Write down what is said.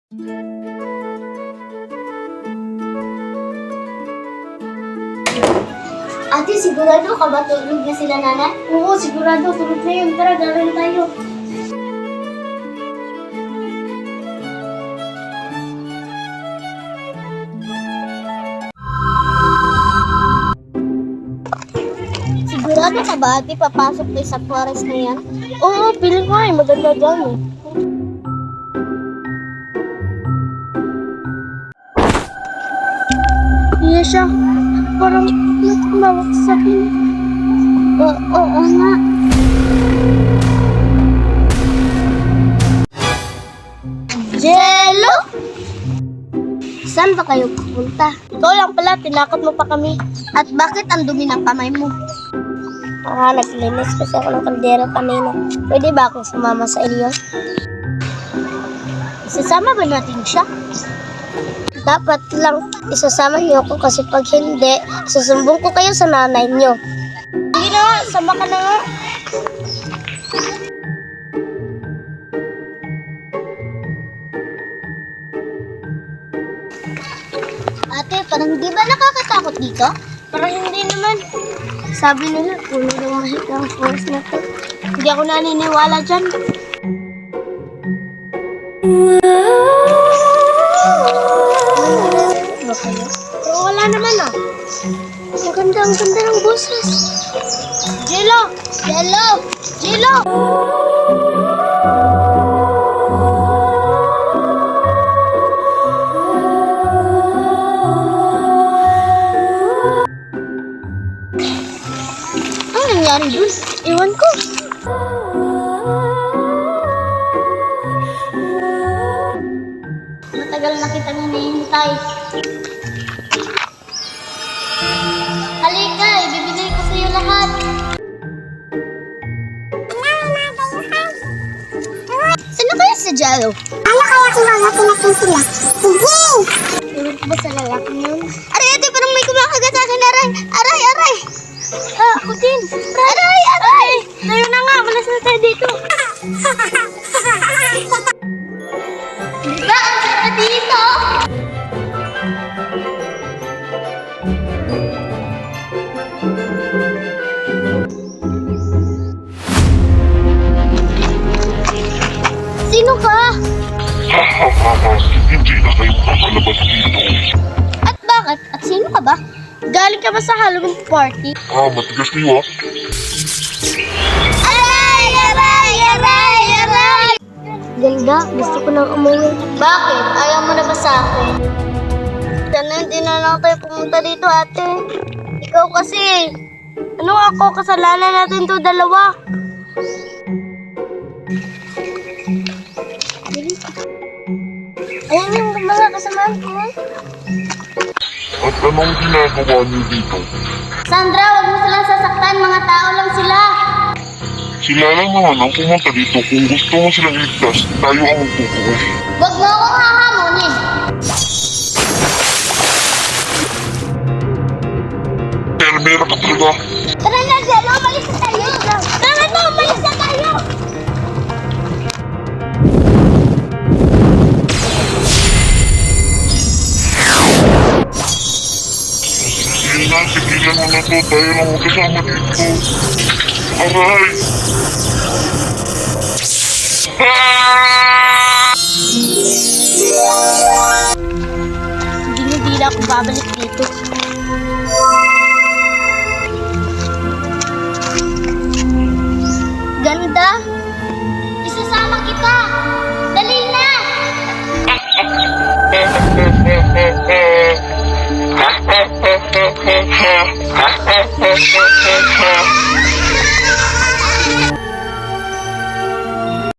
Ate, sigurado ka ba tulog na sila nanay? Oo, sigurado. Tulog na yun. Tara, gawin tayo. Sigurado ka ba ate papasok tayo sa forest na yan? Oo, piling ko ay maganda dyan eh. Iya siya. Parang natumawak sa akin. Oo nga. Jello! Saan ba kayo pupunta? Ikaw lang pala, tinakot mo pa kami. At bakit ang dumi ng kamay mo? Naglinis kasi ako ng kaldero kanina. Pwede ba akong sumama sa inyo? Isasama ba natin siya? Dapat lang isasama niyo ako kasi pag hindi, susumbong ko kayo sa nanay niyo. Sige na nga, sama ka na nga. Ate, parang di ba nakakatakot dito? Parang hindi naman. Sabi nila, puno ng mahirang force na to. Hindi ako naniniwala dyan. Ba kayo? Pero wala naman ah. Ang ganda ng boses. Jello! Jello! Jello! Ano nangyari dun? Iwan ko. Matagal na kitang hinihintay. Halika, ibibigay ko sa'yo lahat. Sino kaya si Jello? Ano kaya kung hanapin natin sila? Sige! Iwan ko ba sa lalaking yun? Aray, ate, parang may kumakagat sa akin. Aray, aray, aray. Ako din. Aray, aray. Tayo na nga, malas na tayo dito. Diba, ang sarap dito? Sino ka? Hindi na kayo kakalabas dito. At bakit? At sino ka ba? Galing ka ba sa Halloween party? Matigas niyo Aray, aray, aray, aray. Ganda, gusto ko nang umuwi. Bakit? Ayaw mo na ba sa akin? Sana hindi na lang tayo pumunta dito, ate. Ikaw kasi. Ano ako? Kasalanan natin to dalawa. Ayan yung mga kasamahan ko. At anong ginagawa niyo dito? Sandra, wag mo silang sasaktan. Mga tao lang sila. Sila lang naman ang pumunta dito. Kung gusto mo silang iligtas, tayo ang magpupukas. Wag mo akong hahamunin. Termera ka talaga. Tara na, Jello. Umalis na tayo. Tara na, umalis na tayo. Sige na, sigilan mo na to. Tayo lang magkasama dito. Aray! Hindi na ako babalik dito. Ganda. Isasama kita. Dali na. Ha ha ha ha ha ha ha ha ha ha